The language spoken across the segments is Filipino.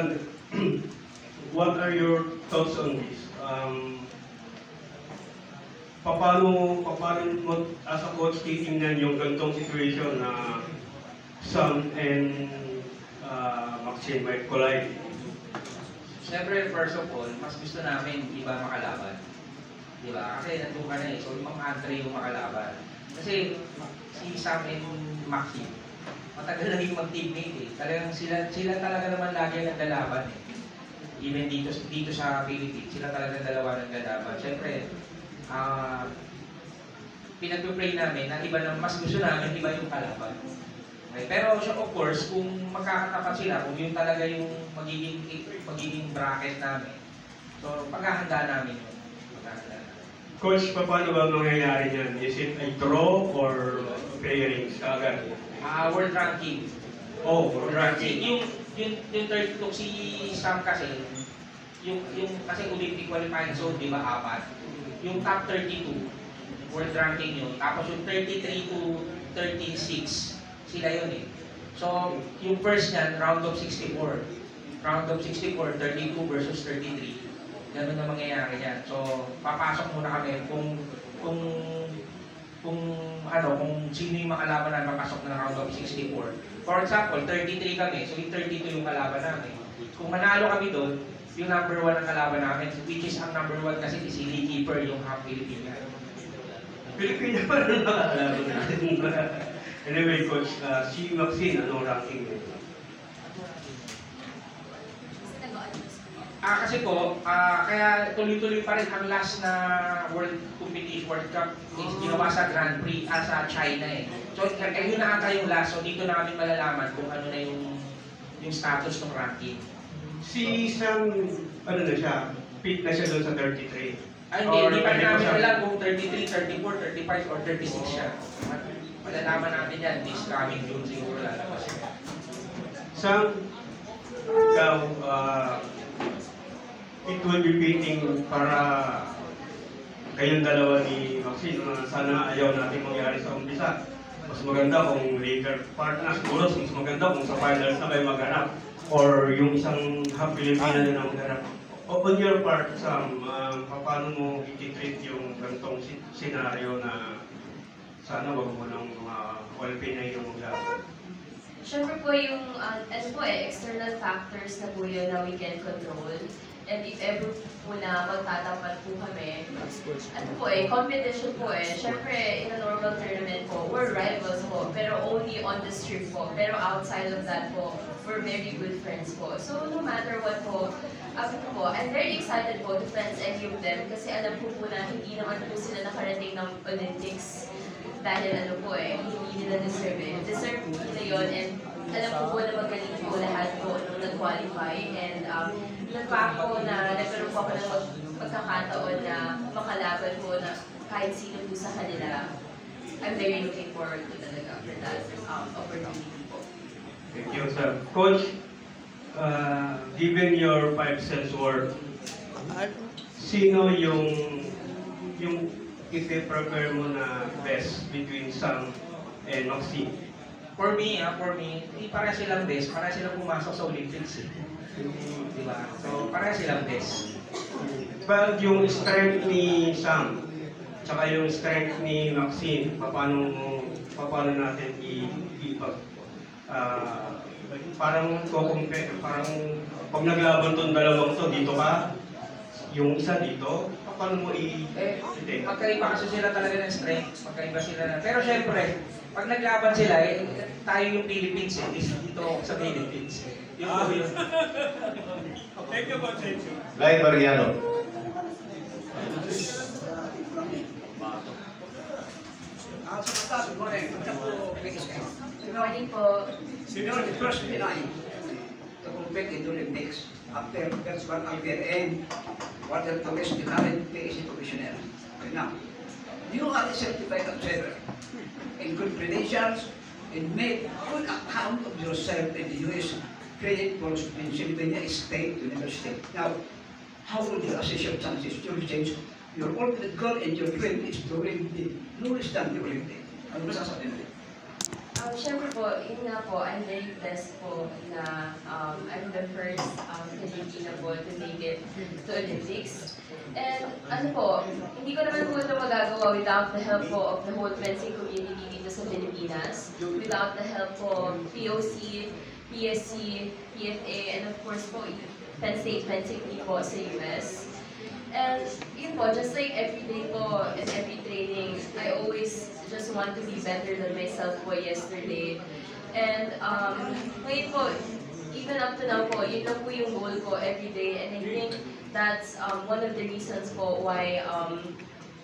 Sand, what are your thoughts on this? Paano mo as a coach titingnan yung ganitong situation na Sam and Maxine might collide? Siyempre, first of all, mas gusto namin iba makalaban. Di ba? Kasi nandun ka na eh. So, yung mga Andre yung makalaban. Kasi si Sam and Maxine, matagal na yung mag-teammate eh. Talagang sila talaga naman lagi naglalaban eh. Even dito sa Philippines, sila talaga dalawa naglalaban. Siyempre, pinag-pray namin na iba na mas gusto namin, iba yung kalaban. Okay. Pero of course, kung magkakatapat sila, kung yun talaga yung magiging bracket namin, so paghahanda namin yun. Coach, paano ba mangyayari yan? Is it a draw or pairings kaagad? World ranking. Oh, world ranking. Yung 32 si Sam kasi, yung kasi Olympic qualifying zone, di ba, 4. Yung top 32, world ranking yun. Tapos yung 33 to 36, sila yun eh. So, yung first niyan, round of 64. Round of 64, 32 versus 33. Ganun na mangyayari yan. So, papasok muna kami kung sino yung makalaban na papasok na round of 64. For example, 33 kami, so yung 32 yung kalaban namin. Kung manalo kami doon, yung number 1 ang kalaban namin, which is ang number 1 kasi si Lee Keeper, yung half Filipina. Filipina pa rin makakalaban natin. Anyway, Coach, si Maxine, anong ranking mo? Kasi po, kaya tuloy-tuloy pa rin ang last na World Competition, World Cup is ginawa sa Grand Prix, sa China eh. So, yun na ata yung last. So, dito na kami malalaman kung ano na yung status ng ranking. Si Sam, ano na siya, fit na siya doon sa 33. Hindi pa namin alam kung 33, 34, 35, or 36 siya. Malalaman natin yan this coming June siguro lalabas. Sam, ikaw, it will be fitting para kayong dalawa ni Maxine, sana ayaw natin mangyari sa umpisa. Mas maganda kung later partners, siguro mas maganda kung sa finals na kayo maghanap or yung isang half Filipina na maghanap. On your part, Sam, paano mo i-treat yung ganitong senaryo na sana wag mo ng mga Filipina yung maglaban? Siyempre po yung external factors na po yun na we can control. And if ever po na magtatapat po kami, competition po eh. Siyempre, in a normal tournament po, we're rivals po, pero only on the strip po. Pero outside of that po, we're very good friends po. So, no matter what po, I'm very excited po to friends any of them kasi alam po na hindi naman po sila nakarating ng Olympics dahil hindi nila deserve eh. Deserve po nila yun and alam po na magaling po lahat po nung nag-qualify and nagpa po na nagkaroon po ako ng pagkakataon na makalaban po na kahit sino po sa kanila. I'm very looking forward to talaga for that opportunity po. Thank you, sir. Coach, given your 5 cents worth, sino yung i-prepare mo na best between Sam and Maxine? For me, hindi para silang best, para silang pumasok sa Olympics eh. Diba? So, para silang best. But yung strength ni Sam, tsaka yung strength ni Maxine, paano natin parang pag naglaban tong dalawang to, dito ka, yung isa dito, paano mo magkaiba kasi sila talaga ng strength, magkaiba sila na. Pero syempre, pag naglaban sila, tayo yung Philippines eh, dito sa Philippines. Yung yun. Thank you, Coach. Lai Mariano. Good morning po. Senior, the first Pinay to compete in the Olympics after that's one year and what the domestic current PAC commissioner. Okay, now, you are a certified observer in good credentials and make good account of yourself in the U.S. Credit for Pennsylvania State University. Now, how would you assess your chances to change your ultimate goal and your dream is to win the newest than the Olympic? Ano masasabi mo? Siyempre po, yun nga po, I'm very blessed po na I'm the first Filipina po to make it to Olympics. And ano po, hindi ko naman po ito magagawa without the help po of the whole fencing community dito sa Pilipinas, without the help po POC, PSC, PFA, and of course po, Penn State Fencing Team po sa US. And yun po, just like every day po and every training, I always just want to be better than myself po yesterday. And ngayon po, even up to now po, yun lang po yung goal ko every day. And I think that's one of the reasons po why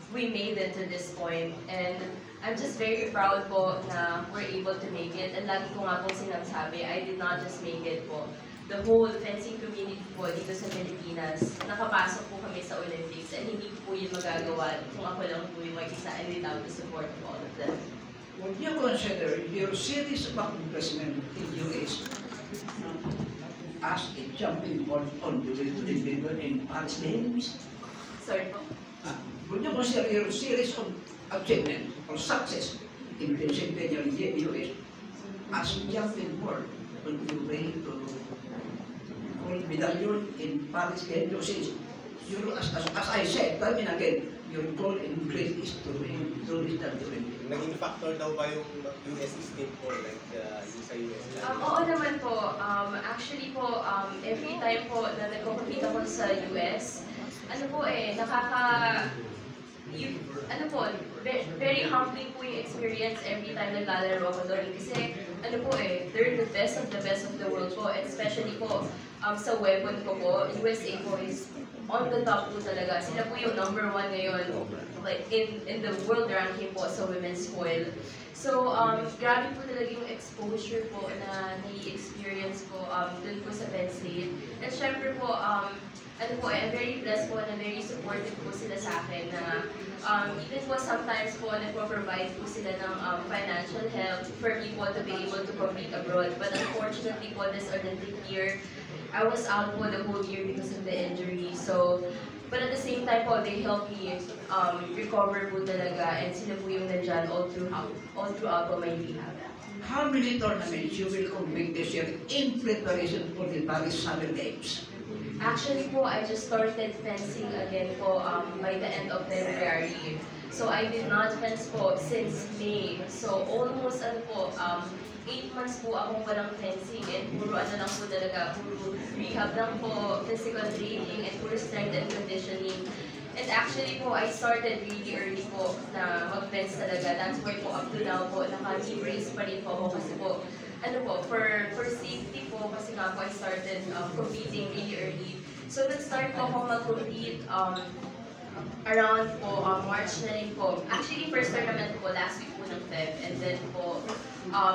we made it to this point. And I'm just very proud po na we're able to make it. And lagi ko nga pong sinasabi, I did not just make it po. The whole fencing community po dito sa Pilipinas, nakapasok po kami sa Olympics and hindi ko po yun magagawa kung ako lang po yung mag-isa and without the support of all of them. Would you consider your series of accomplishment in US as a jumping point on the way to the level in Paris Games? Sorry po. Would you consider your series of achievement or success in Pennsylvania US as jumping point on the way to gold medallion in Paris Games? As I said, time and again, your goal in Greece is to win this Olympics. Naging factor daw ba yung US team for like yung sa US? Oo naman po. Actually po, every time po na nagko-compete ako sa US, ano po ano po, very humbling po yung experience every time naglalaro ako doon. Kasi ano po they're the best of the world po. And especially po, sa weapon ko po, USA po is on the top po talaga. Sila po yung #1 ngayon, like in the world ranking po sa women's foil. So, grabe po talaga yung exposure po na nai-experience ko dun po sa Penn State. And syempre po, ano po, I'm very blessed po na very supportive po sila sa akin na even po sometimes po nagpo-provide po sila ng financial help for me po to be able to compete abroad. But unfortunately po this Olympic year, I was out po the whole year because of the injury. So, but at the same time po, they helped me recover po talaga and sila po yung nandyan all throughout po my rehab. How many tournaments you will compete this year in preparation for the Paris Summer Games? Actually po, I just started fencing again po by the end of February. So I did not fence po since May. So almost 8 months po akong walang fencing and puro lang po talaga, puro rehab lang po, physical training and puro strength and conditioning. And actually po, I started really early po na mag-fence talaga. That's why po up to now po, naka-knee brace pa rin po ako kasi po, for safety po, kasi nga po I started competing really early. So nag-start po ako mag-compete around po March na rin po. Actually, first tournament po last week po ng Feb. And then po,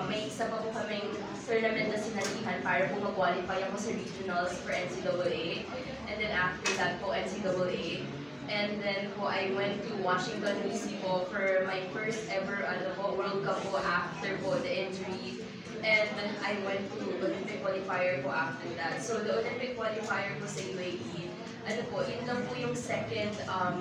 may isa pa po kaming tournament na sinalihan para po mag-qualify ako sa regionals for NCAA. And then after that po, NCAA. And then po, I went to Washington DC po for my first ever World Cup po after po the injury. And I went to Olympic qualifier po after that. So the Olympic qualifier po sa UAE, yun lang po yung second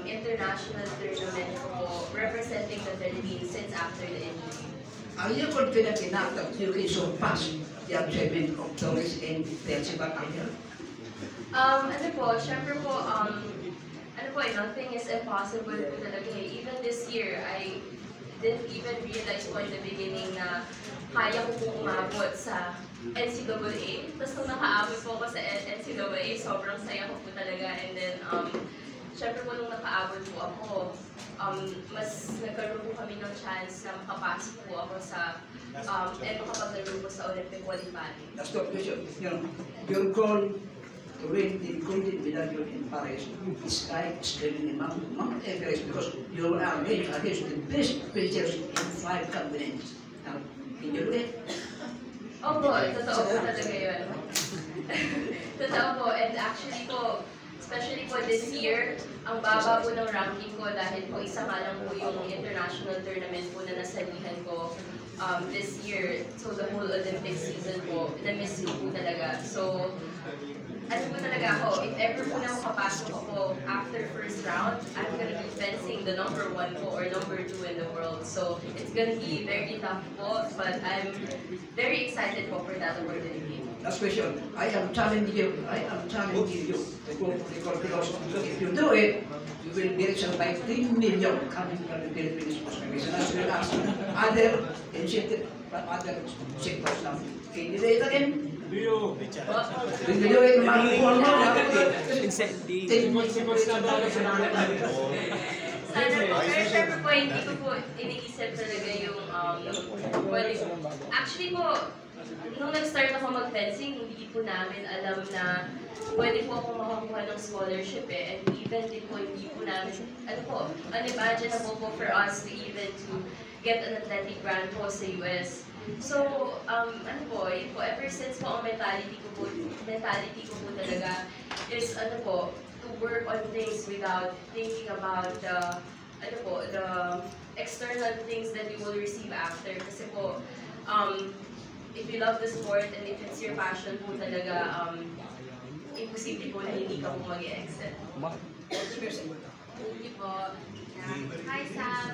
international tournament po representing the Philippines since after the injury. Are you confident enough that you can surpass the achievement of Torres and Percival Angel? Syempre po, nothing is impossible po talaga. Even this year, I didn't even realize po in the beginning na kaya ko po umabot sa NCAA. Tapos nung nakaabot po ako sa NCAA, sobrang saya ko po talaga. And then, syempre po nung nakaabot po ako, mas nagkaroon po kami ng chance na makapasok po ako sa and makapaglaro po sa Olympic qualifying. That's the question. Your goal to win the golden medallion in Paris is like scaling Mount Everest because you are going against the best pitchers in 5 continents. Now, can you do it? Opo, totoo po talaga yun. Totoo po, and actually po, especially po this year, ang baba po ng ranking ko dahil po isa nga lang po yung international tournament po na nasalihan ko this year. So the whole Olympic season po, na-miss ko po talaga. So, talaga talaga ako, if ever po na makapasok ako after first round, I'm gonna be fencing the number 1 po or number 2 in the world. So it's gonna be very tough po, but I'm very excited po for that opportunity. Last question. I am challenging you. Because if you do it, you will be reached by 10 million coming from the Philippines Sports Commission as well as other initiatives from other sectors now. Can you do it again? Will you do it? Sana po, pero syempre po, hindi ko po iniisip talaga yung, actually po, nung nag-start ako mag-fencing, hindi po namin alam na pwede po ako makakuha ng scholarship and even din po, hindi po namin, unimaginable po for us to even to get an athletic grant po sa US. So, yun po, ever since po ang mentality ko po talaga is, to work on things without thinking about the external things that you will receive after. Kasi po, if you love the sport and if it's your passion po talaga, imposible po na hindi ka po mag-exit. Excuse me. Thank you po. Hi, Sam.